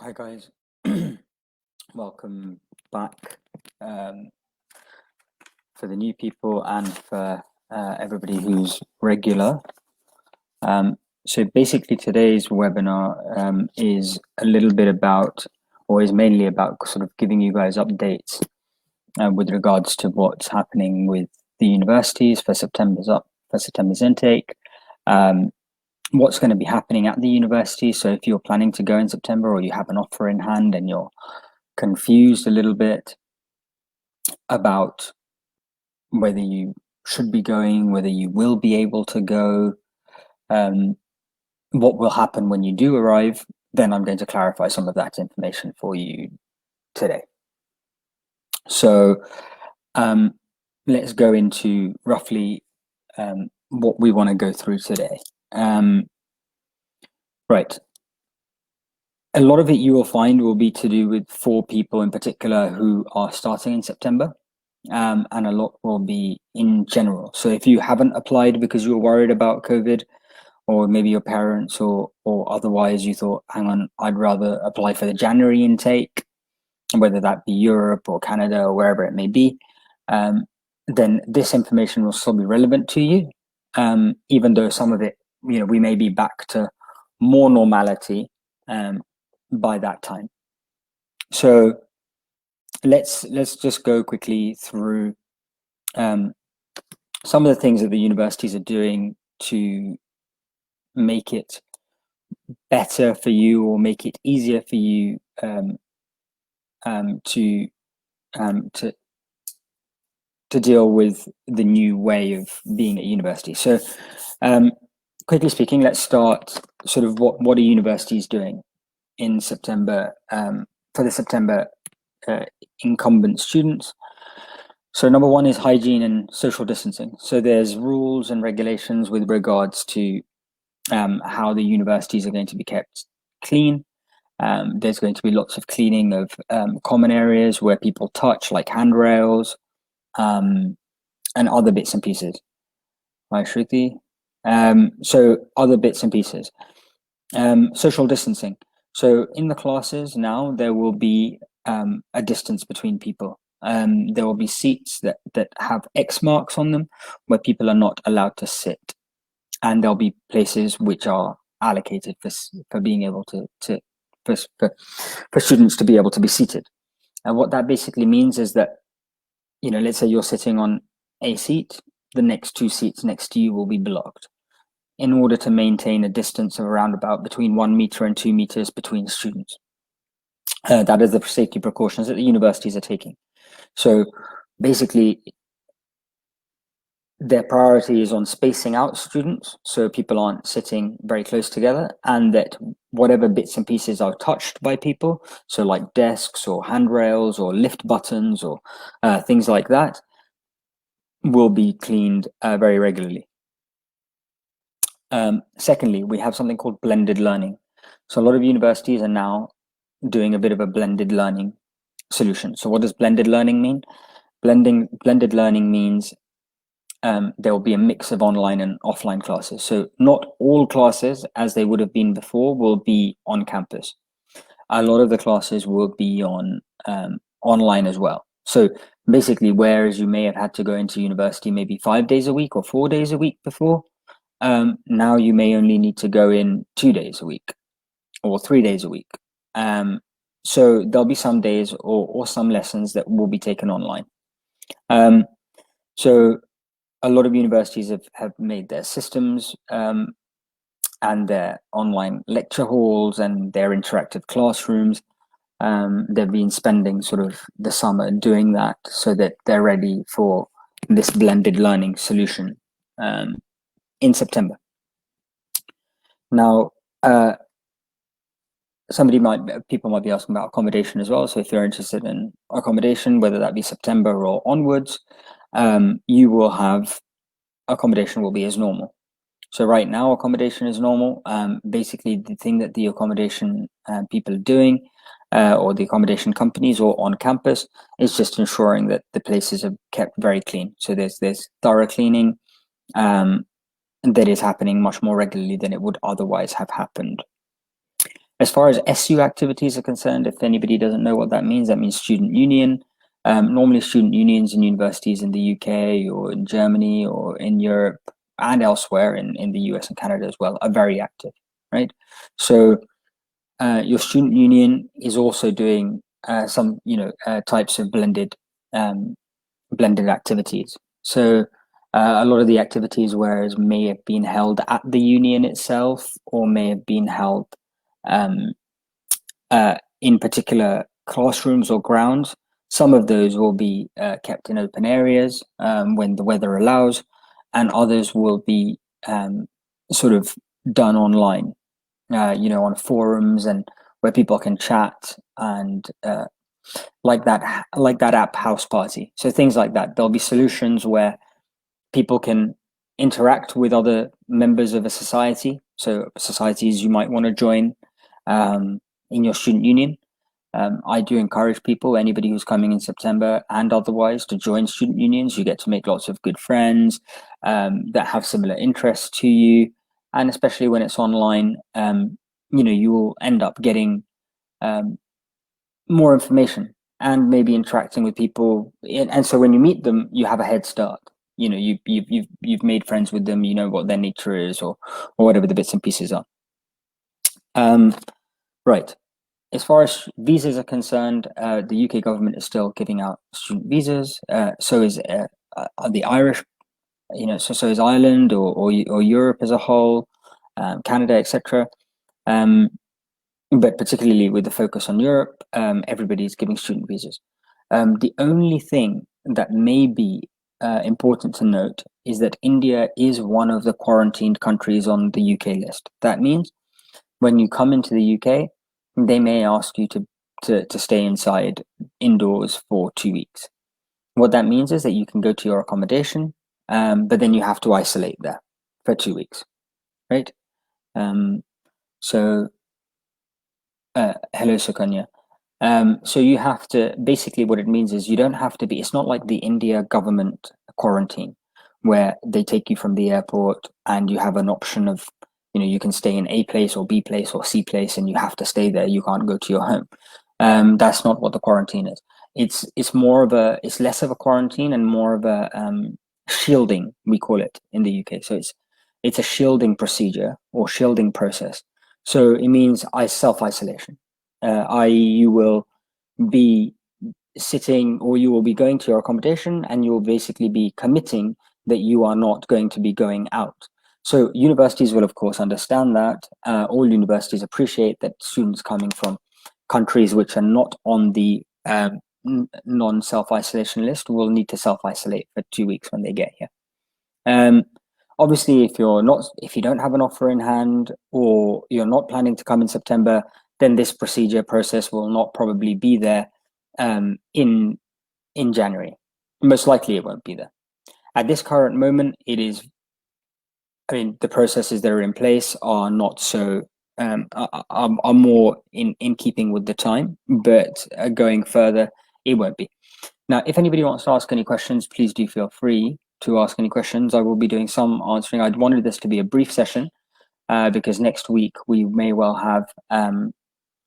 Hi guys, welcome back for the new people and for everybody who's regular. So basically today's webinar is a little bit about, or is mainly about sort of giving you guys updates with regards to what's happening with the universities for September's intake. What's going to be happening at the university. So if you're planning to go in September or you have an offer in hand and you're confused a little bit about whether you should be going, whether you will be able to go, what will happen when you do arrive, then I'm going to clarify some of that information for you today. So let's go into roughly what we want to go through today. Right. A lot of it you will find will be to do with 4 people in particular who are starting in September, and a lot will be in general. So if you haven't applied because you're worried about COVID, or maybe your parents or otherwise you thought, hang on, I'd rather apply for the January intake, whether that be Europe or Canada or wherever it may be, then this information will still be relevant to you, even though some of it, we may be back to more normality by that time. So let's just go quickly through some of the things that the universities are doing to make it better for you or make it easier for you to deal with the new way of being at university. So quickly speaking, let's start sort of what are universities doing in September for the September incumbent students. So number 1 is hygiene and social distancing. So there's rules and regulations with regards to how the universities are going to be kept clean. There's going to be lots of cleaning of common areas where people touch, like handrails and other bits and pieces. Hi, Shruti. So other bits and pieces. Social distancing. So in the classes now, there will be a distance between people. There will be seats that have X marks on them where people are not allowed to sit. And there'll be places which are allocated for being able for students to be able to be seated. And what that basically means is that, let's say you're sitting on a seat, the next 2 seats next to you will be blocked in order to maintain a distance of around about between 1 meter and 2 meters between students. That is the safety precautions that the universities are taking. So basically, their priority is on spacing out students so people aren't sitting very close together, and that whatever bits and pieces are touched by people, so like desks or handrails or lift buttons or things like that, will be cleaned very regularly. Secondly, we have something called blended learning. So a lot of universities are now doing a bit of a blended learning solution. So what does blended learning mean? Blended learning means there will be a mix of online and offline classes. So not all classes, as they would have been before, will be on campus. A lot of the classes will be on online as well. So basically, whereas you may have had to go into university maybe 5 days a week or 4 days a week before, now you may only need to go in 2 days a week or 3 days a week. So there'll be some days or some lessons that will be taken online. So a lot of universities have made their systems and their online lecture halls and their interactive classrooms. They've been spending sort of the summer doing that so that they're ready for this blended learning solution in September. Now, people might be asking about accommodation as well. So if you're interested in accommodation, whether that be September or onwards, you will have accommodation will be as normal. So right now, accommodation is normal. Basically, the thing that the accommodation people are doing, or the accommodation companies or on campus, is just ensuring that the places are kept very clean. So there's thorough cleaning that is happening much more regularly than it would otherwise have happened. As far as SU activities are concerned, if anybody doesn't know what that means student union. Normally student unions in universities in the UK or in Germany or in Europe and elsewhere in the US and Canada as well are very active, right? So your student union is also doing some, types of blended activities. So a lot of the activities, whereas may have been held at the union itself or may have been held in particular classrooms or grounds, some of those will be kept in open areas when the weather allows, and others will be sort of done online, on forums and where people can chat and like that app House Party. So things like that. There'll be solutions where people can interact with other members of a society. So societies you might want to join in your student union. I do encourage people, anybody who's coming in September and otherwise, to join student unions. You get to make lots of good friends that have similar interests to you. And especially when it's online, you will end up getting more information and maybe interacting with people. And so when you meet them, you have a head start. You've made friends with them, you know what their nature is or whatever the bits and pieces are. Right. As far as visas are concerned, the UK government is still giving out student visas. So is the Irish, so is Ireland or Europe as a whole, Canada, etc. But particularly with the focus on Europe, everybody's giving student visas. The only thing that may be important to note is that India is one of the quarantined countries on the UK list. That means when you come into the UK, they may ask you to stay inside indoors for 2 weeks. What that means is that you can go to your accommodation, but then you have to isolate there for 2 weeks, right? Hello, Sukanya. So you have to, basically what it means is you don't have to be, it's not like the India government quarantine where they take you from the airport and you have an option of, you can stay in A place or B place or C place and you have to stay there. You can't go to your home. That's not what the quarantine is. It's less of a quarantine and more of a shielding, we call it in the UK. So it's a shielding procedure or shielding process. So it means self-isolation. I.e., you will be sitting or you will be going to your accommodation and you will basically be committing that you are not going to be going out. So universities will, of course, understand that. All universities appreciate that students coming from countries which are not on the non-self-isolation list will need to self-isolate for 2 weeks when they get here. Obviously, if you don't have an offer in hand or you're not planning to come in September, then this process will not probably be there in January. Most likely it won't be there. At this current moment, the processes that are in place are not so, are more in keeping with the time, but going further, it won't be. Now, if anybody wants to ask any questions, please do feel free to ask any questions. I will be doing some answering. I'd wanted this to be a brief session because next week we may well have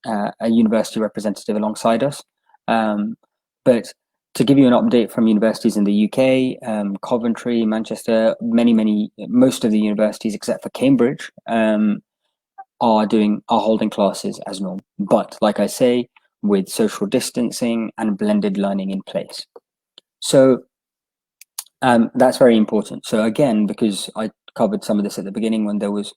a university representative alongside us. But to give you an update from universities in the UK, Coventry, Manchester, most of the universities except for Cambridge are holding classes as normal. But like I say, with social distancing and blended learning in place. So that's very important. So again, because I covered some of this at the beginning when there was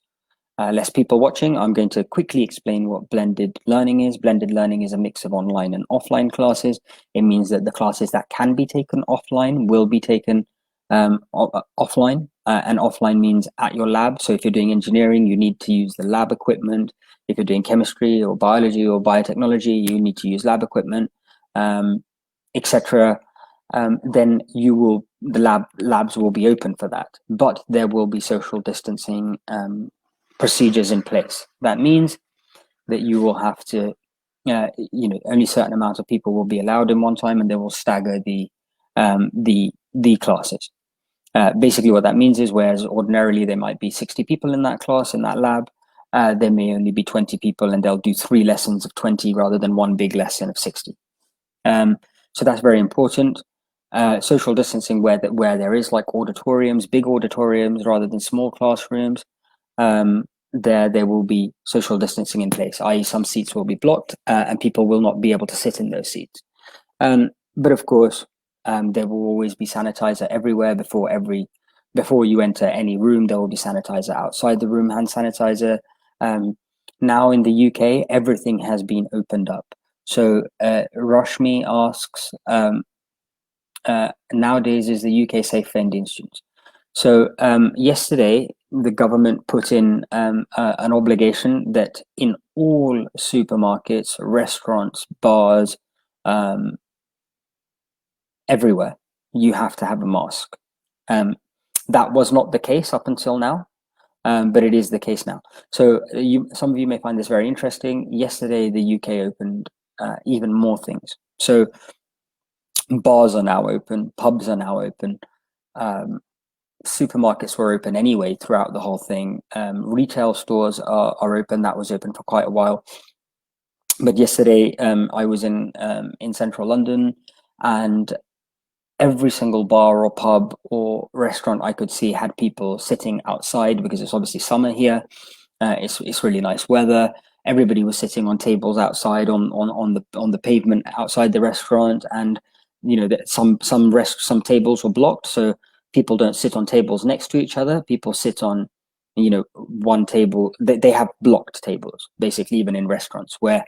less people watching, I'm going to quickly explain what blended learning is. Blended learning is a mix of online and offline classes. It means that the classes that can be taken offline will be taken offline, and offline means at your lab. So if you're doing engineering, you need to use the lab equipment. If you're doing chemistry or biology or biotechnology, you need to use lab equipment, etc. Then the labs will be open for that, but there will be social distancing procedures in place. That means that you will have to, only a certain amount of people will be allowed in one time, and they will stagger the classes. Basically, what that means is, whereas ordinarily there might be 60 people in that class in that lab, there may only be 20 people and they'll do 3 lessons of 20 rather than one big lesson of 60. So that's very important. Social distancing where there is like auditoriums, big auditoriums rather than small classrooms, there will be social distancing in place, i.e. some seats will be blocked and people will not be able to sit in those seats. But of course, there will always be sanitizer everywhere before you enter any room. There will be sanitizer outside the room, hand sanitizer. Now in the UK, everything has been opened up. So Rashmi asks, nowadays is the UK safe for Indian students? So yesterday, the government put in an obligation that in all supermarkets, restaurants, bars, everywhere, you have to have a mask. That was not the case up until now, but it is the case now. So some of you may find this very interesting. Yesterday, the UK opened even more things. So bars are now open, pubs are now open, supermarkets were open anyway throughout the whole thing. Retail stores are open. That was open for quite a while. But yesterday, I was in central London, and every single bar or pub or restaurant I could see had people sitting outside because it's obviously summer here. It's really nice weather. Everybody was sitting on tables outside on the pavement outside the restaurant, and some tables were blocked, so people don't sit on tables next to each other. People sit on one table. They have blocked tables basically, even in restaurants where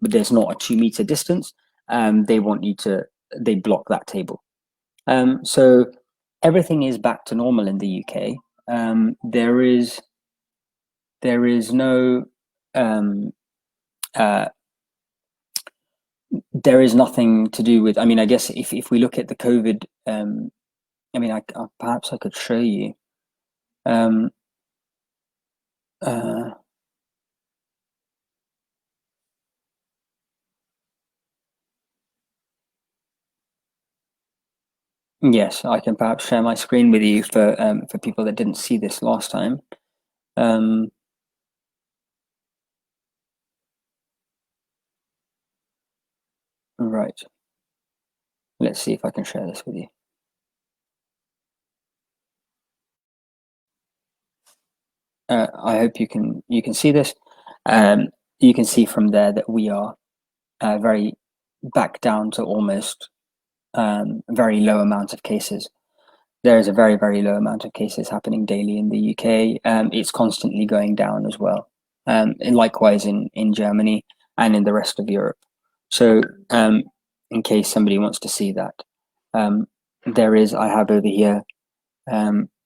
there's not a 2 meter distance. They block that table. So everything is back to normal in the UK. There is no there is nothing to do with. I mean, I guess if we look at the COVID, I mean, perhaps I could show you. Yes, I can perhaps share my screen with you for people that didn't see this last time. Right. Let's see if I can share this with you. I hope you can see this. You can see from there that we are very back down to almost very low amount of cases. There is a very, very low amount of cases happening daily in the UK. It's constantly going down as well, and likewise in Germany and in the rest of Europe. So in case somebody wants to see that, I have over here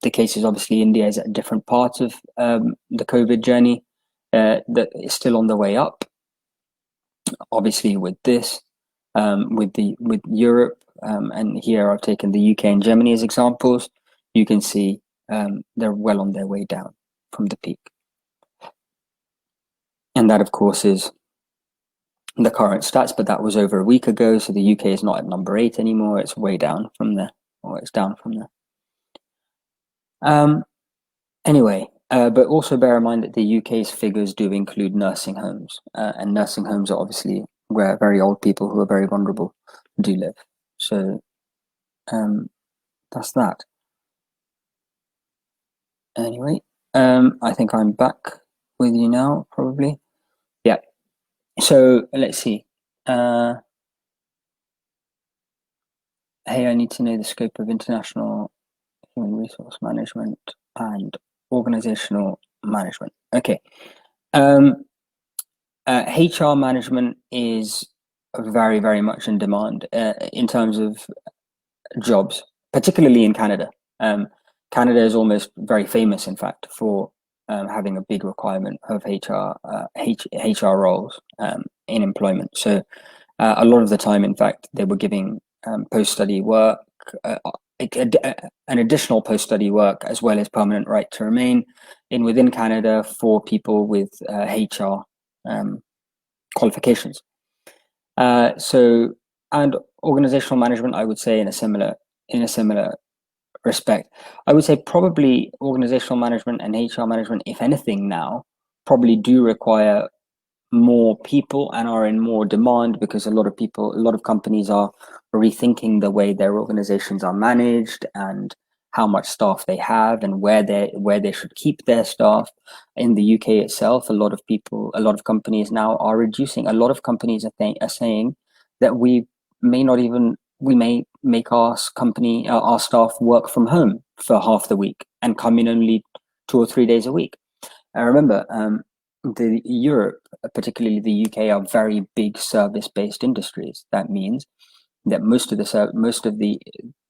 the cases. Obviously, India is at a different part of the COVID journey that is still on the way up. Obviously, with this, with Europe, and here I've taken the UK and Germany as examples. You can see they're well on their way down from the peak, and that, of course, is the current stats. But that was over a week ago, so the UK is not at number 8 anymore. It's way down from there, or it's down from there. Anyway, but also bear in mind that the UK's figures do include nursing homes, and nursing homes are obviously where very old people who are very vulnerable do live. So that's that. Anyway, I think I'm back with you now, probably. Yeah. So let's see. Hey, I need to know the scope of international human resource management and organizational management. Okay. HR management is very, very much in demand in terms of jobs, particularly in Canada. Canada is almost very famous, in fact, for having a big requirement of HR roles in employment. So a lot of the time, in fact, they were giving post-study work, an additional post-study work, as well as permanent right to remain within Canada for people with HR qualifications. And organizational management, I would say, in a similar respect. I would say probably organizational management and HR management, if anything now, probably do require more people and are in more demand because a lot of companies are rethinking the way their organizations are managed and how much staff they have and where they should keep their staff. In the UK itself, a lot of companies now are reducing. A lot of companies are saying that we may make our staff work from home for half the week and come in only 2 or 3 days a week. I remember the Europe, particularly the UK, are very big service-based industries. That means that most of the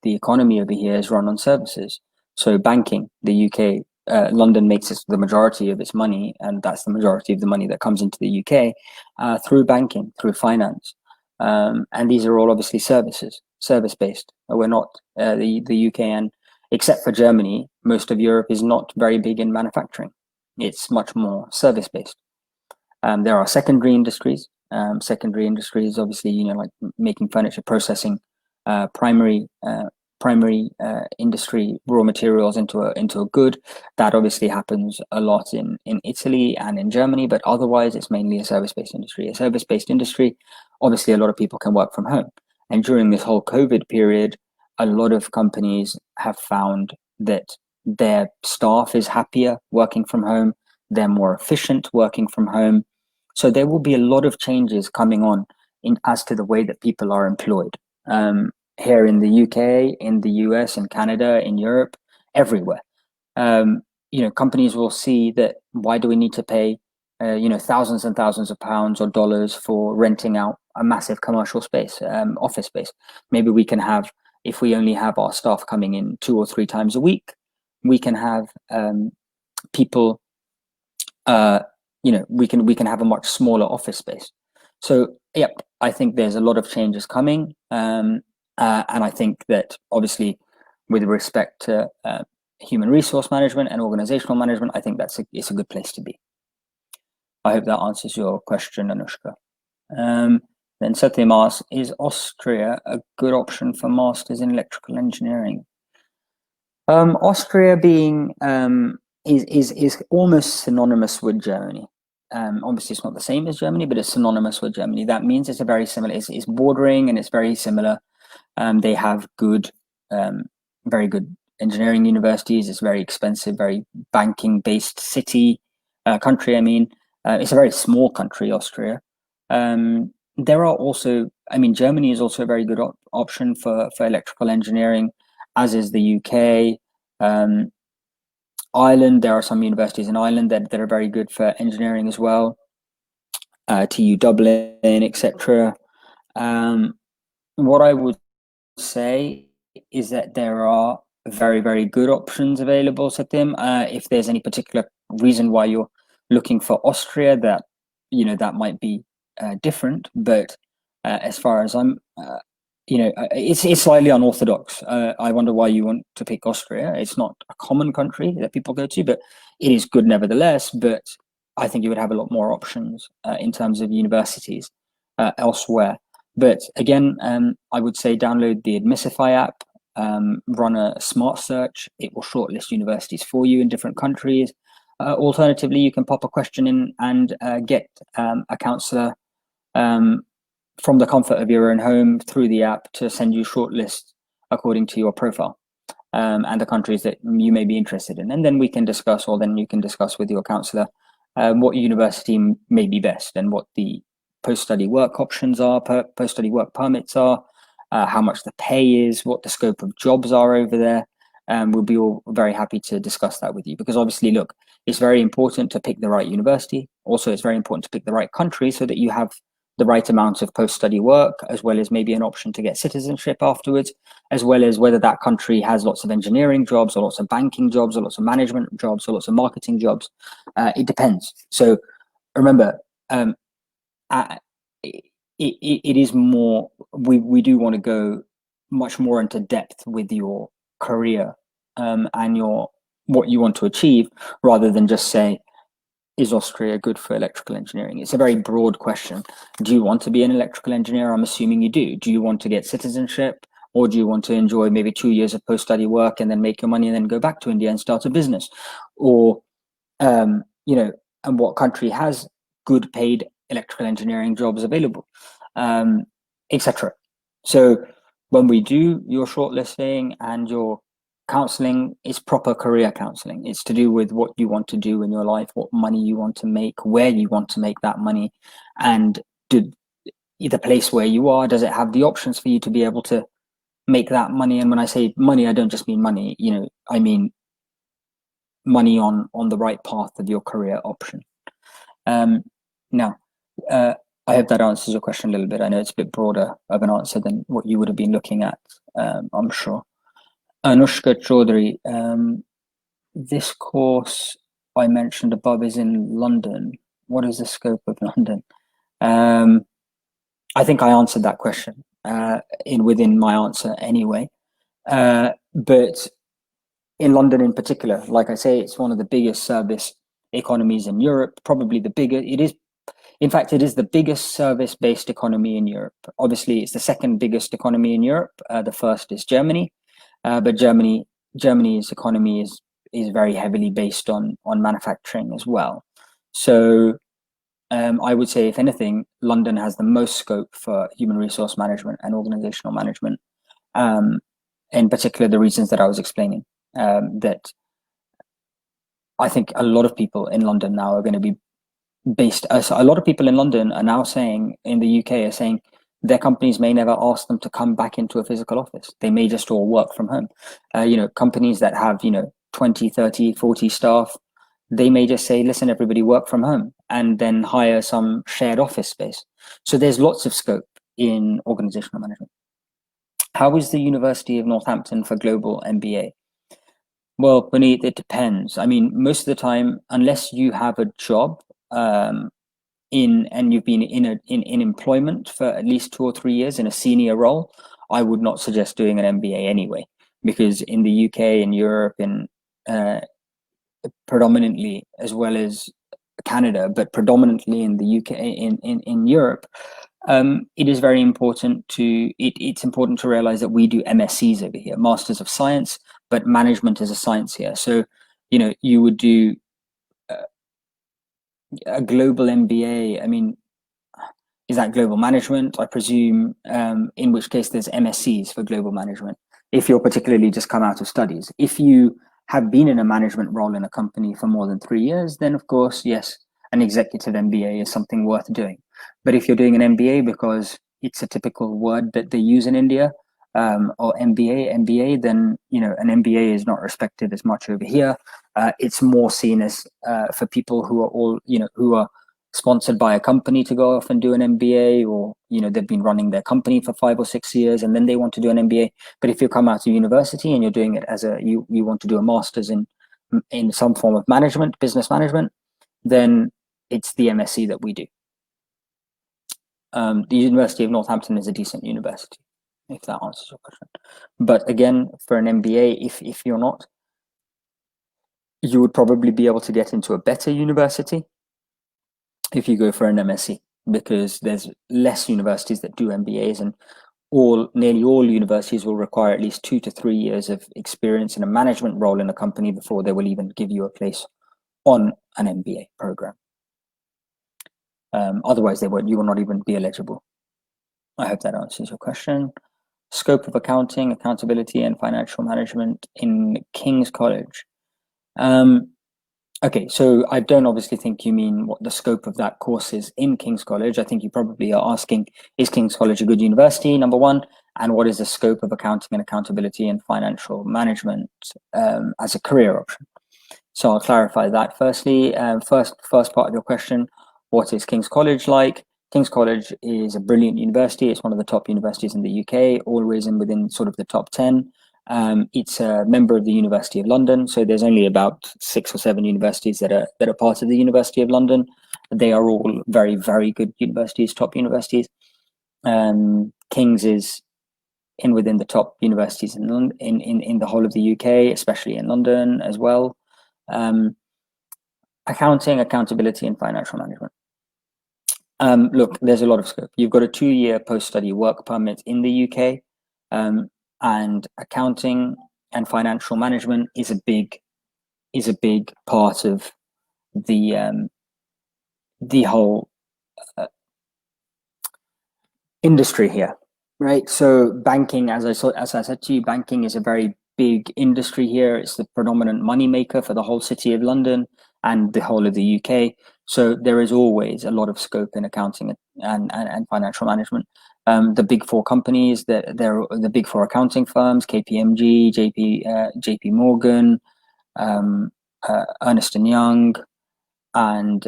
economy over here is run on services. So banking, the UK, London makes the majority of its money, and that's the majority of the money that comes into the UK through banking, through finance, and these are all obviously service-based. We're not the UK, and except for Germany, most of Europe is not very big in manufacturing. It's much more service-based. There are secondary industries. Secondary industries, obviously, like making furniture, processing primary industry raw materials into a good. That obviously happens a lot in Italy and in Germany, but otherwise it's mainly a service-based industry. A service-based industry, obviously, a lot of people can work from home. And during this whole COVID period, a lot of companies have found that their staff is happier working from home. They're more efficient working from home. So there will be a lot of changes coming on as to the way that people are employed. Here in the UK, in the US, in Canada, in Europe, everywhere. Companies will see that why do we need to pay, thousands and thousands of pounds or dollars for renting out a massive commercial space, office space? Maybe we can have, if we only have our staff coming in 2 or 3 times a week, we can have people. We can have a much smaller office space. So, yep, I think there's a lot of changes coming. And I think that obviously with respect to human resource management and organizational management, I think it's a good place to be. I hope that answers your question, Anushka. Then Satyam asks, is Austria a good option for masters in electrical engineering? Austria being is almost synonymous with Germany. Obviously, it's not the same as Germany, but it's synonymous with Germany. That means it's a very similar. It's bordering and it's very similar. They have very good engineering universities. It's very expensive, very banking-based country. I mean, it's a very small country, Austria. There are also, Germany is also a very good option for electrical engineering, as is the UK. Ireland, there are some universities in Ireland that are very good for engineering as well. TU Dublin, etc. What I would say is that there are very, very good options available, Satyam. If there's any particular reason why you're looking for Austria, that might be different. But as far as I'm, it's slightly unorthodox. I wonder why you want to pick Austria. It's not a common country that people go to, but it is good nevertheless. But I think you would have a lot more options in terms of universities elsewhere. But again, I would say download the Admissify app, run a smart search. It will shortlist universities for you in different countries. Alternatively, you can pop a question in and get a counsellor from the comfort of your own home through the app to send you shortlists according to your profile and the countries that you may be interested in. And then we can discuss, or then you can discuss with your counsellor what university may be best and what the post-study work options are, post-study work permits are, how much the pay is, what the scope of jobs are over there. We'll be all very happy to discuss that with you, because obviously, look, it's very important to pick the right university. Also, it's very important to pick the right country so that you have the right amount of post-study work, as well as maybe an option to get citizenship afterwards, as well as whether that country has lots of engineering jobs or lots of banking jobs or lots of management jobs or lots of marketing jobs. It depends. So remember, it is more, we do want to go much more into depth with your career and what you want to achieve, rather than just say, is Austria good for electrical engineering? It's a very broad question. Do you want to be an electrical engineer? I'm assuming you do. Do you want to get citizenship, or do you want to enjoy maybe 2 years of post-study work and then make your money and then go back to India and start a business? Or and what country has good paid electrical engineering jobs available, etc. So when we do your shortlisting and your counseling, it's proper career counseling. It's to do with what you want to do in your life, what money you want to make, where you want to make that money, and do the place where you are, does it have the options for you to be able to make that money? And when I say money, I don't just mean money, I mean money on the right path of your career option. Now, I hope that answers your question a little bit. I know it's a bit broader of an answer than what you would have been looking at, I'm sure. Anushka Chaudhary, this course I mentioned above is in London. What is the scope of London? I think I answered that question within my answer anyway. But in London in particular, like I say, it's one of the biggest service economies in Europe, probably the biggest. In fact, it is the biggest service-based economy in Europe. Obviously, it's the second biggest economy in Europe. The first is Germany, but Germany's economy is very heavily based on manufacturing as well. So I would say, if anything, London has the most scope for human resource management and organizational management. In particular, the reasons that I was explaining. That I think a lot of people in London now are going to be based. A lot of people in London are now saying, in the UK, are saying their companies may never ask them to come back into a physical office. They may just all work from home. Companies that have 20, 30, 40 staff, they may just say, listen, everybody work from home, and then hire some shared office space. So there's lots of scope in organizational management. How is the University of Northampton for global MBA? Well, Puneet, it depends. I mean, most of the time, unless you have a job and you've been in employment for at least 2 or 3 years in a senior role, I would not suggest doing an MBA anyway, because in the UK and Europe and predominantly, as well as Canada, but predominantly in the UK, in Europe, it is very important it's important to realize that we do MSCs over here, Masters of Science, but management is a science here. So, you would do a global MBA. I mean, is that global management? I presume, in which case there's MSCs for global management, if you're particularly just come out of studies. If you have been in a management role in a company for more than 3 years, then of course, yes, an executive MBA is something worth doing. But if you're doing an MBA because it's a typical word that they use in India, or MBA, then an MBA is not respected as much over here. It's more seen as for people who are who are sponsored by a company to go off and do an MBA, or they've been running their company for 5 or 6 years and then they want to do an MBA. But if you come out of university and you're doing it as you want to do a master's in some form of management, business management, then it's the MSc that we do. The University of Northampton is a decent university, if that answers your question. But again, for an MBA, if you're not, you would probably be able to get into a better university if you go for an MSc, because there's less universities that do MBAs, and nearly all universities will require at least 2 to 3 years of experience in a management role in a company before they will even give you a place on an MBA program. Otherwise, you will not even be eligible. I hope that answers your question. Scope of accounting, accountability, and financial management in King's College. Okay, so I don't obviously think you mean what the scope of that course is in King's College. I think you probably are asking, is King's College a good university, number one, and what is the scope of accounting and accountability and financial management as a career option? So I'll clarify that firstly. First part of your question, what is King's College like? King's College is a brilliant university. It's one of the top universities in the UK, always within sort of the top 10. It's a member of the University of London, so there's only about 6 or 7 universities that are part of the University of London. They are all very, very good universities, top universities. King's is within the top universities in the whole of the UK, especially in London as well. Accounting, accountability, and financial management. Look, there's a lot of scope. You've got a 2-year post-study work permit in the UK, and accounting and financial management is a big part of the the whole industry here, right? So banking, as I said to you, banking is a very big industry here. It's the predominant money maker for the whole city of London and the whole of the UK. So there is always a lot of scope in accounting and financial management. The big four companies, they're the big four accounting firms: KPMG, JP Morgan, Ernst and Young, and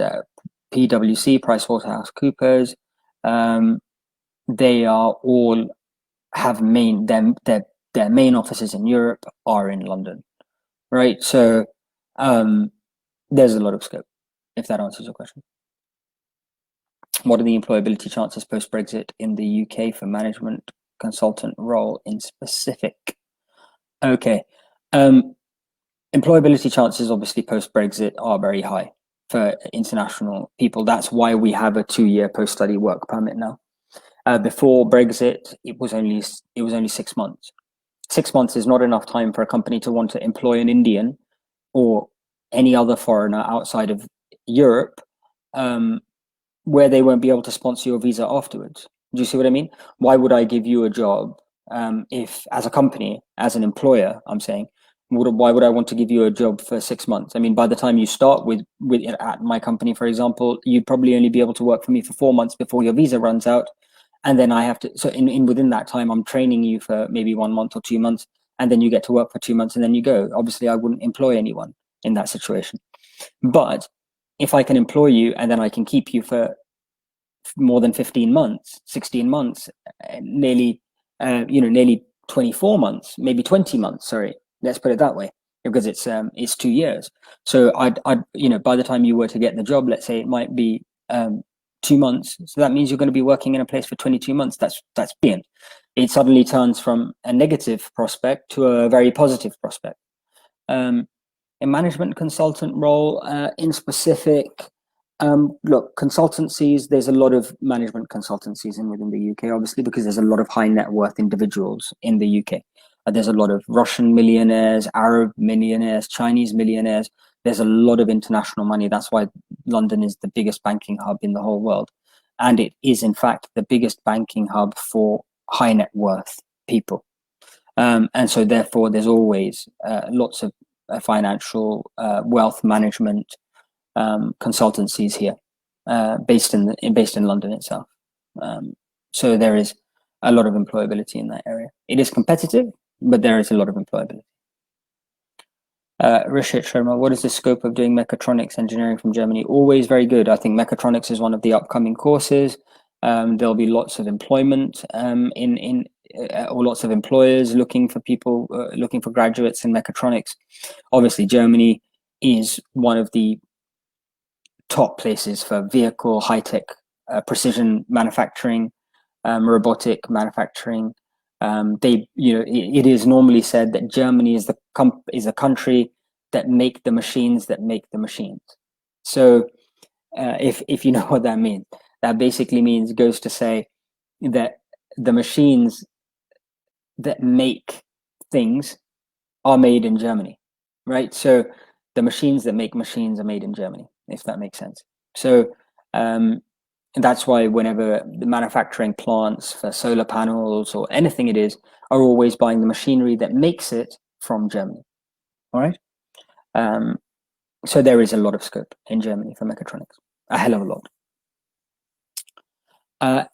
PwC, PricewaterhouseCoopers. They are all have their main offices in Europe are in London, right? So there's a lot of scope, if that answers your question. What are the employability chances post-Brexit in the UK for management consultant role in specific? Okay. Employability chances obviously post-Brexit are very high for international people. That's why we have a 2-year post-study work permit now. Before Brexit, it was only 6 months. 6 months is not enough time for a company to want to employ an Indian or any other foreigner outside of Europe, where they won't be able to sponsor your visa afterwards. Do you see what I mean? Why would I give you a job if, as a company, as an employer, I'm saying, why would I want to give you a job for 6 months? I mean, by the time you start with at my company, for example, you'd probably only be able to work for me for 4 months before your visa runs out. And then I have to, so in within that time, I'm training you for maybe 1 month or 2 months, and then you get to work for 2 months and then you go. Obviously, I wouldn't employ anyone in that situation. But if I can employ you and then I can keep you for more than 15 months, 16 months, nearly 24 months, maybe 20 months, sorry, let's put it that way, because it's 2 years. So I'd by the time you were to get the job, let's say it might be 2 months. So that means you're going to be working in a place for 22 months. That's brilliant. It suddenly turns from a negative prospect to a very positive prospect. A management consultant role in specific, look, consultancies, there's a lot of management consultancies within the UK, obviously, because there's a lot of high net worth individuals in the UK. There's a lot of Russian millionaires, Arab millionaires, Chinese millionaires. There's a lot of international money. That's why London is the biggest banking hub in the whole world. And it is, in fact, the biggest banking hub for high net worth people. And so, therefore, there's always lots of financial wealth management consultancies here, based in London itself. So there is a lot of employability in that area. It is competitive, but there is a lot of employability. Rishit Sharma, what is the scope of doing mechatronics engineering from Germany? Always very good. I think mechatronics is one of the upcoming courses. There'll be lots of employment or lots of employers looking for people, looking for graduates in mechatronics. Obviously, Germany is one of the top places for vehicle high-tech precision manufacturing, robotic manufacturing. It is normally said that Germany is a country that make the machines that make the machines. So if you know what that means, that basically goes to say that the machines that make things are made in Germany, right? So the machines that make machines are made in Germany, if that makes sense. So that's why whenever the manufacturing plants for solar panels or anything it is are always buying the machinery that makes it from Germany. All right. So there is a lot of scope in Germany for mechatronics, a hell of a lot.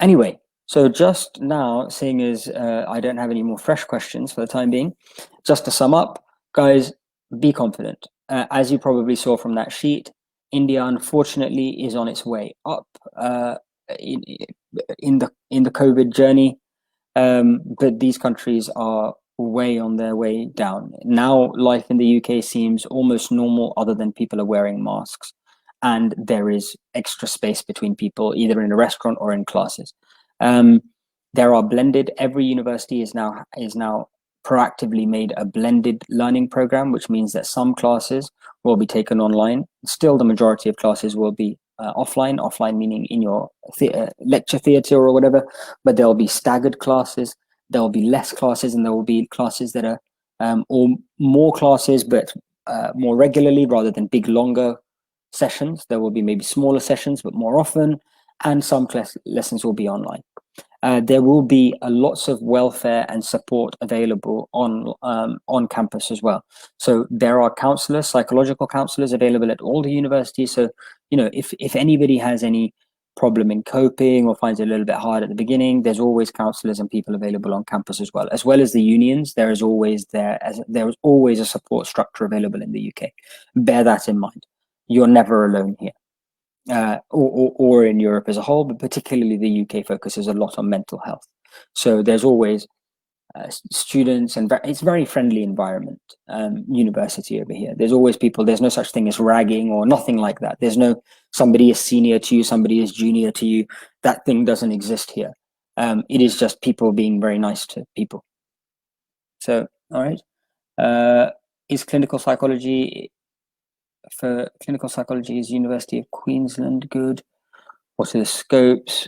Anyway, so just now, seeing as I don't have any more fresh questions for the time being, just to sum up, guys, be confident. As you probably saw from that sheet, India, unfortunately, is on its way up in the COVID journey, but these countries are way on their way down. Now, life in the UK seems almost normal, other than people are wearing masks, and there is extra space between people, either in a restaurant or in classes. There are blended. Every university is now proactively made a blended learning program, which means that some classes will be taken online. Still, the majority of classes will be offline meaning in your lecture theatre or whatever, but there'll be staggered classes, there'll be less classes, and there will be classes that are or more classes, but more regularly rather than big, longer sessions. There will be maybe smaller sessions, but more often, and some lessons will be online. There will be lots of welfare and support available on campus as well. So there are counselors, psychological counselors available at all the universities. So, if anybody has any problem in coping or finds it a little bit hard at the beginning, there's always counselors and people available on campus as well as the unions. There is always a support structure available in the UK. Bear that in mind. You're never alone here. Or in Europe as a whole, but particularly the UK focuses a lot on mental health. So there's always students, and it's a very friendly environment, university over here. There's always people, there's no such thing as ragging or nothing like that. There's no somebody is senior to you, somebody is junior to you. That thing doesn't exist here. It is just people being very nice to people. So, all right. Is clinical psychology... For clinical psychology, is University of Queensland good? What are the scopes?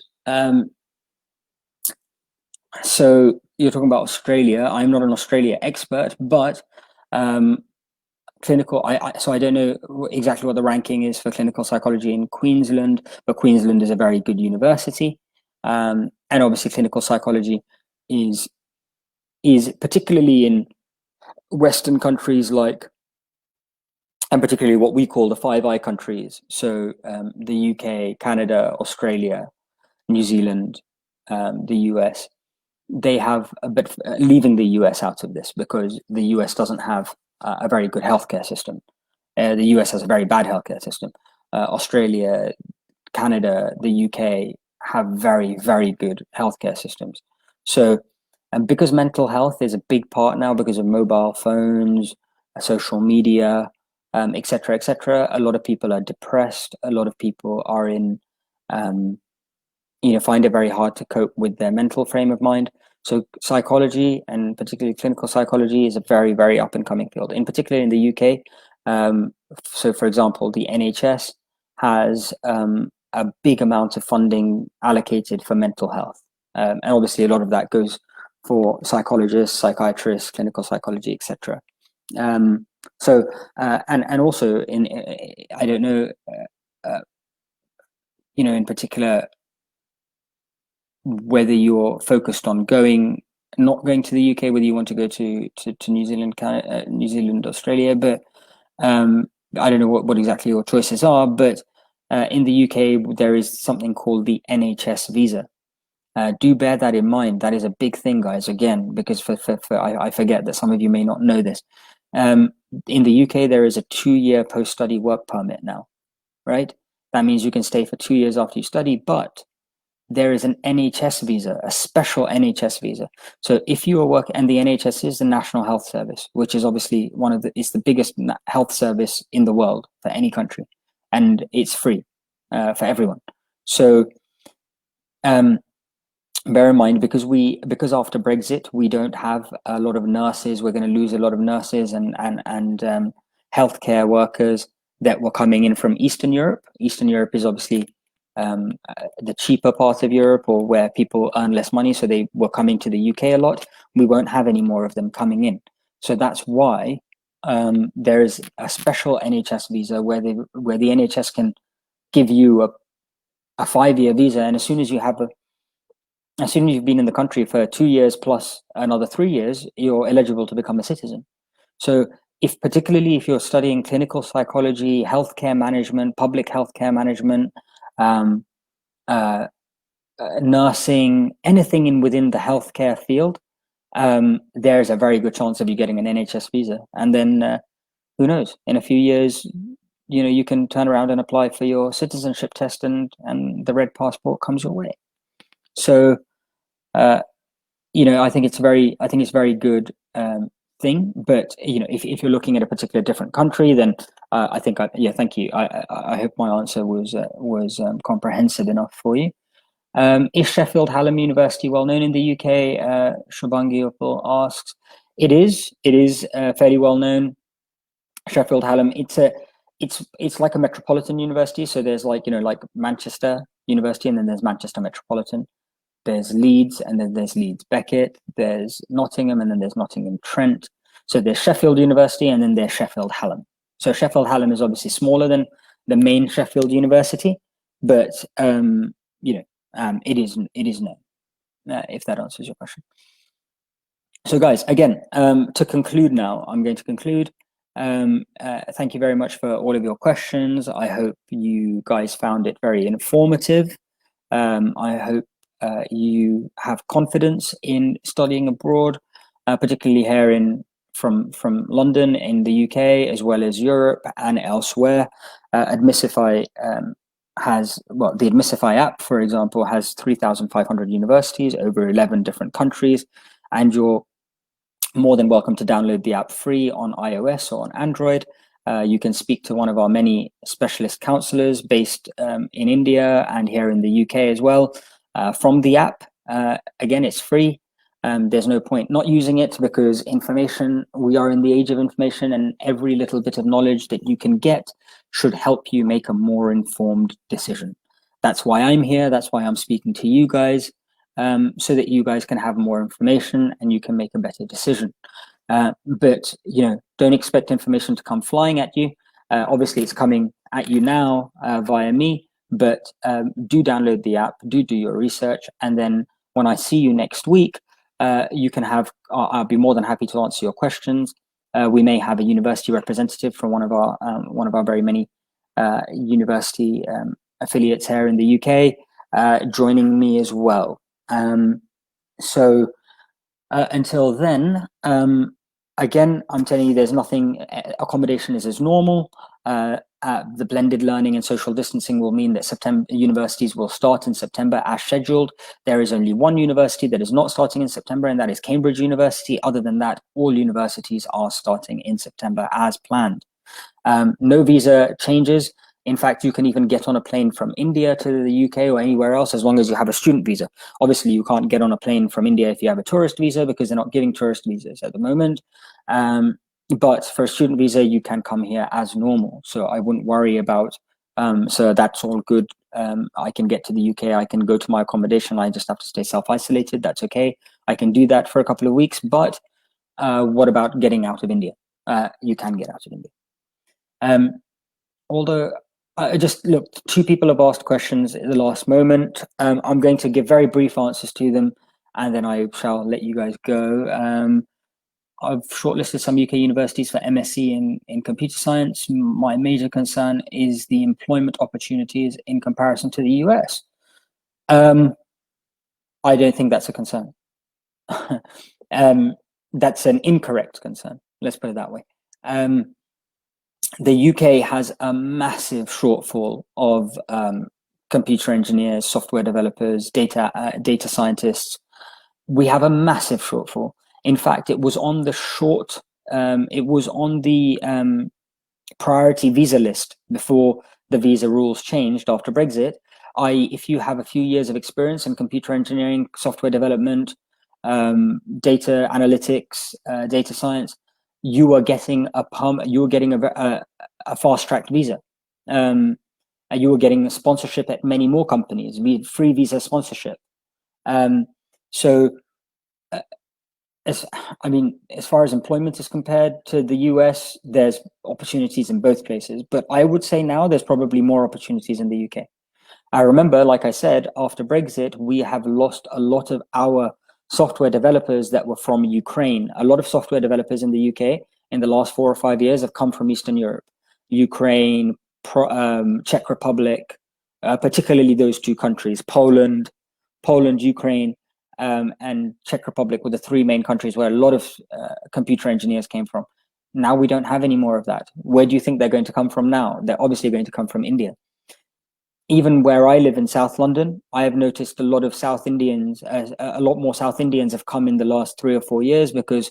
So you're talking about Australia. I'm not an Australia expert, but clinical. So I don't know exactly what the ranking is for clinical psychology in Queensland, but Queensland is a very good university, and obviously clinical psychology is particularly in Western countries and particularly what we call the Five Eye countries. So the UK, Canada, Australia, New Zealand, the US, they have but leaving the US out of this because the US doesn't have a very good healthcare system. The US has a very bad healthcare system. Australia, Canada, the UK have very, very good healthcare systems. So, and because mental health is a big part now because of mobile phones, social media, etc., etc., a lot of people are depressed. A lot of people are find it very hard to cope with their mental frame of mind. So psychology, and particularly clinical psychology, is a very, very up and coming field, in particular in the UK. So, for example, the NHS has a big amount of funding allocated for mental health. And obviously a lot of that goes for psychologists, psychiatrists, clinical psychology, etc. So, and also I don't know, in particular, whether you're focused on not going to the UK, whether you want to go to New Zealand, Canada, New Zealand, Australia, but I don't know what exactly your choices are, but in the UK, there is something called the NHS visa. Do bear that in mind. That is a big thing, guys, again, because I forget that some of you may not know this. In the UK, there is a 2-year post-study work permit now, right? That means you can stay for 2 years after you study, but there is an NHS visa, a special NHS visa. So if you are working, and the NHS is the National Health Service, which is obviously it's the biggest health service in the world for any country, and it's free for everyone. So bear in mind, because after Brexit, we don't have a lot of nurses. We're going to lose a lot of nurses and healthcare workers that were coming in from Eastern Europe. Eastern Europe is obviously the cheaper part of Europe, or where people earn less money, so they were coming to the UK a lot. We won't have any more of them coming in, so that's why there is a special NHS visa where the NHS can give you a 5-year visa, and as soon as you've been in the country for 2 years plus another 3 years, you're eligible to become a citizen. So particularly if you're studying clinical psychology, healthcare management, public healthcare management, nursing, anything within the healthcare field, there's a very good chance of you getting an NHS visa. And then who knows, in a few years, you can turn around and apply for your citizenship test, and the red passport comes your way. So I think it's very good thing. But if you're looking at a particular different country, then thank you. I hope my answer was comprehensive enough for you. Is Sheffield Hallam University well known in the UK? Shubangi asks. It is fairly well known. Sheffield Hallam. It's like a metropolitan university. So there's like Manchester University, and then there's Manchester Metropolitan. There's Leeds, and then there's Leeds Beckett. There's Nottingham, and then there's Nottingham Trent. So there's Sheffield University, and then there's Sheffield Hallam. So Sheffield Hallam is obviously smaller than the main Sheffield university, but it is known. If that answers your question. So guys, again, to conclude now, I'm going to conclude. Thank you very much for all of your questions. I hope you guys found it very informative. I hope you have confidence in studying abroad, particularly here from London in the UK, as well as Europe and elsewhere. Admissify the Admissify app, for example, has 3,500 universities over 11 different countries, and you're more than welcome to download the app free on iOS or on Android. You can speak to one of our many specialist counselors based in India and here in the UK as well from the app. Again, it's free. There's no point not using it, because we are in the age of information, and every little bit of knowledge that you can get should help you make a more informed decision. That's why I'm here. That's why I'm speaking to you guys, so that you guys can have more information and you can make a better decision. But don't expect information to come flying at you. Obviously, it's coming at you now via me, but do download the app, do your research, and then when I see you next week, you can I'll be more than happy to answer your questions. We may have a university representative from one of our very many university affiliates here in the UK joining me as well. So until then, again, I'm telling you, there's nothing. Accommodation is as normal. The blended learning and social distancing will mean that universities will start in September as scheduled. There is only one university that is not starting in September, and that is Cambridge University. Other than that, all universities are starting in September as planned. No visa changes. In fact, you can even get on a plane from India to the UK or anywhere else as long as you have a student visa. Obviously, you can't get on a plane from India if you have a tourist visa, because they're not giving tourist visas at the moment. But for a student visa, you can come here as normal. So I wouldn't worry about, so that's all good. I can get to the UK, I can go to my accommodation, I just have to stay self-isolated, that's okay. I can do that for a couple of weeks, but what about getting out of India? You can get out of India. Although, look, two people have asked questions at the last moment. I'm going to give very brief answers to them, and then I shall let you guys go. I've shortlisted some UK universities for MSc in computer science. My major concern is the employment opportunities in comparison to the US. I don't think that's a concern. That's an incorrect concern. Let's put it that way. The UK has a massive shortfall of computer engineers, software developers, data scientists. We have a massive shortfall. In fact, it was on the priority visa list before the visa rules changed after Brexit. If you have a few years of experience in computer engineering, software development, data analytics, data science, you were getting a fast-tracked visa. And you were getting a sponsorship at many more companies, free visa sponsorship. As far as employment is compared to the US, there's opportunities in both places, but I would say now there's probably more opportunities in the UK. I remember, like I said, after Brexit, we have lost a lot of our software developers that were from Ukraine. A lot of software developers in the UK in the last 4 or 5 years have come from Eastern Europe, Ukraine, Czech Republic, particularly those two countries, Poland, Ukraine, and Czech Republic were the three main countries where a lot of computer engineers came from. Now we don't have any more of that. Where do you think they're going to come from now? They're obviously going to come from India. Even where I live in South London, I have noticed a lot of South Indians, a lot more South Indians have come in the last 3 or 4 years because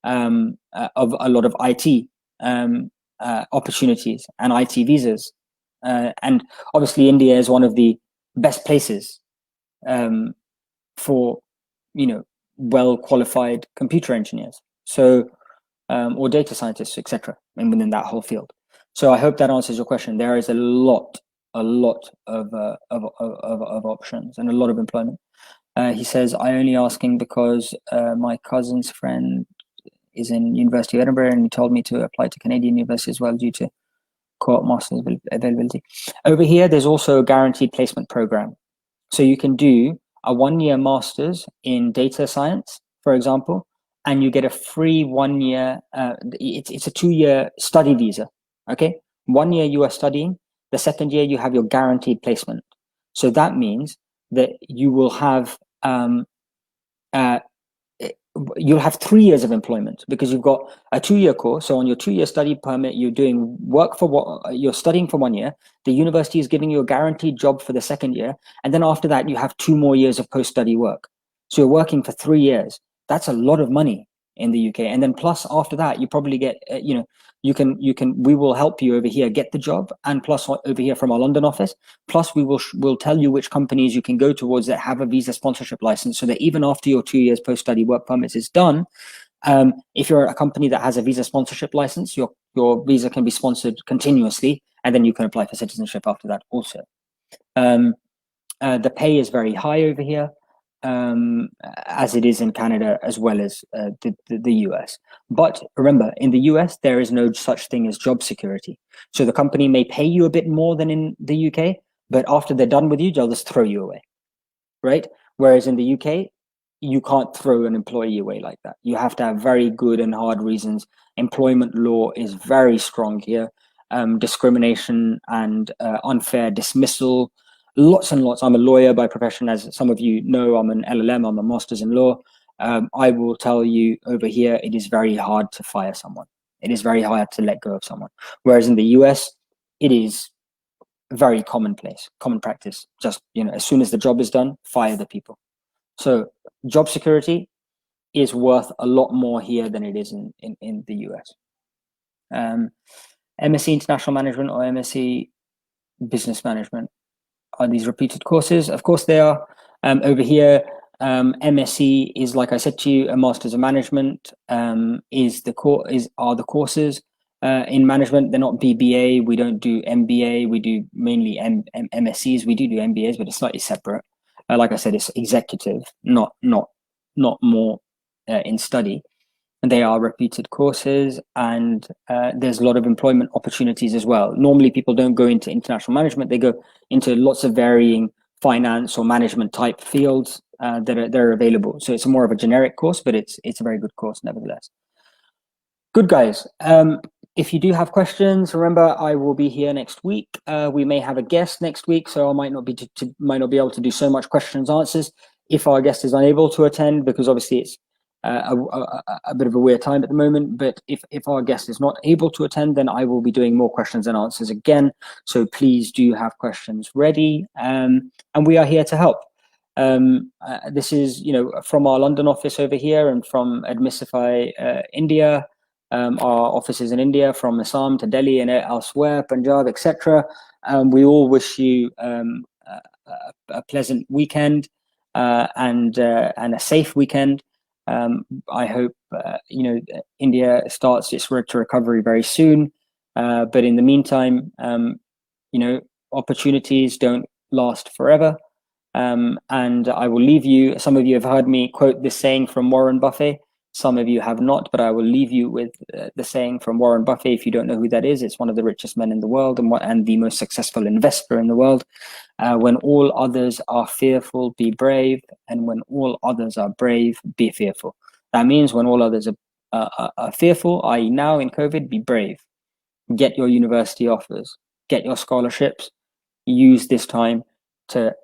of a lot of IT opportunities and IT visas. And obviously India is one of the best places for, well-qualified computer engineers, so or data scientists, etc., and within that whole field. So I hope that answers your question. There is a lot of options and a lot of employment. He says, I only asking because my cousin's friend is in University of Edinburgh and he told me to apply to Canadian university as well due to co-op masters availability. Over here, there's also a guaranteed placement program. So you can do a 1-year master's in data science, for example, and you get a free 1-year, it's a 2-year study visa, okay? 1 year you are studying, the second year you have your guaranteed placement. So that means that you will have, you'll have 3 years of employment because you've got a 2-year course. So on your 2-year study permit, you're doing work for what you're studying for 1 year. The university is giving you a guaranteed job for the second year. And then after that, you have 2 more years of post-study work. So you're working for 3 years. That's a lot of money in the UK. And then plus after that, you probably get, we will help you over here get the job, and plus over here from our London office. Plus we'll tell you which companies you can go towards that have a visa sponsorship license, so that even after your 2 years post-study work permits is done, if you're a company that has a visa sponsorship license, your visa can be sponsored continuously, and then you can apply for citizenship after that also. The pay is very high over here, as it is in Canada as well as the US. But remember, in the US, there is no such thing as job security. So the company may pay you a bit more than in the UK, but after they're done with you, they'll just throw you away, right? Whereas in the UK, you can't throw an employee away like that. You have to have very good and hard reasons. Employment law is very strong here. Discrimination and unfair dismissal, lots and lots. I'm a lawyer by profession, as some of you know. I'm an LLM, I'm a master's in law. I will tell you over here, it is very hard to fire someone. It is very hard to let go of someone. Whereas in the US, it is very commonplace, common practice. Just, as soon as the job is done, fire the people. So job security is worth a lot more here than it is in the US. MSc International Management or MSc Business Management, are these repeated courses? Of course they are. Over here, MSc is, like I said to you, a Masters of Management, are the courses in management. They're not BBA. We don't do MBA. We do mainly MSCs. We do MBAs, but it's slightly separate. Like I said, it's executive, not more in study. And they are repeated courses, and there's a lot of employment opportunities as well. Normally, people don't go into international management; they go into lots of varying finance or management type fields that are available. So it's more of a generic course, but it's a very good course nevertheless. Good, guys. If you do have questions, remember I will be here next week. We may have a guest next week, so I might not be able to do so much questions answers if our guest is unable to attend, because obviously it's a bit of a weird time at the moment. But if our guest is not able to attend, then I will be doing more questions and answers again. So please do have questions ready, and we are here to help. This is from our London office over here, and from Admissify India. Our offices in India, from Assam to Delhi and elsewhere, Punjab, etc. We all wish you a pleasant weekend and a safe weekend. I hope India starts its road to recovery very soon. But in the meantime, opportunities don't last forever. And I will leave you. Some of you have heard me quote this saying from Warren Buffett. Some of you have not, but I will leave you with the saying from Warren Buffett. If you don't know who that is, it's one of the richest men in the world and the most successful investor in the world. When all others are fearful, be brave. And when all others are brave, be fearful. That means when all others are fearful, i.e. now in COVID, be brave. Get your university offers, get your scholarships, use this time to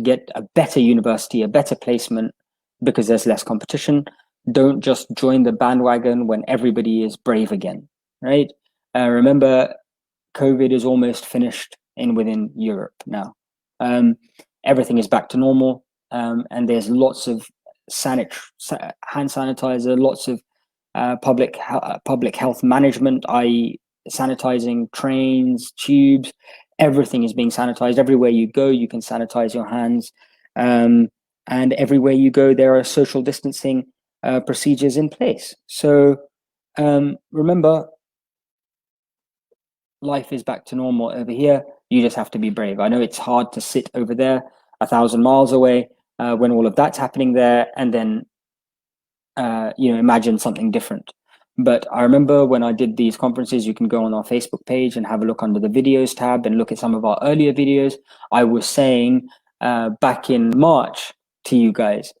get a better university, a better placement, because there's less competition. Don't just join the bandwagon when everybody is brave again, right? Remember, COVID is almost finished within Europe now. Everything is back to normal, and there's lots of hand sanitizer, lots of public health management, i.e. sanitizing trains, tubes. Everything is being sanitized. Everywhere you go, you can sanitize your hands. And everywhere you go, there are social distancing procedures in place. So remember, life is back to normal over here. You just have to be brave. I know it's hard to sit over there 1,000 miles away when all of that's happening there, and then imagine something different. But I remember when I did these conferences, you can go on our Facebook page and have a look under the videos tab and look at some of our earlier videos. I was saying back in March to you guys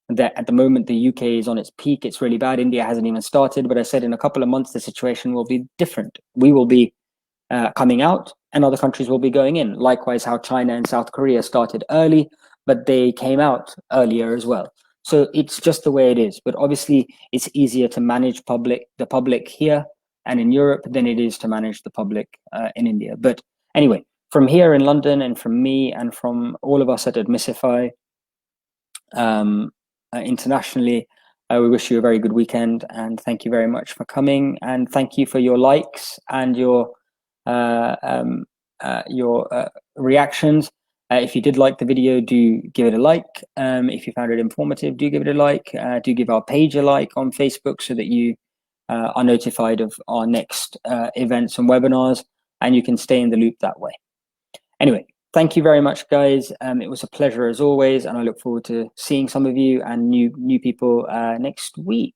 that at the moment the UK is on its peak. It's really bad. India hasn't even started, but I said in a couple of months the situation will be different. We will be coming out and other countries will be going in. Likewise, how China and South Korea started early, but they came out earlier as well. So it's just the way it is. But obviously, it's easier to manage the public here and in Europe than it is to manage the public in India. But anyway, from here in London and from me and from all of us at Admissify internationally, we wish you a very good weekend and thank you very much for coming, and thank you for your likes and your reactions. If you did like the video, do give it a like. If you found it informative, do give it a like. Do give our page a like on Facebook so that you are notified of our next events and webinars, and you can stay in the loop that way. Anyway, thank you very much, guys. It was a pleasure as always, and I look forward to seeing some of you and new people next week.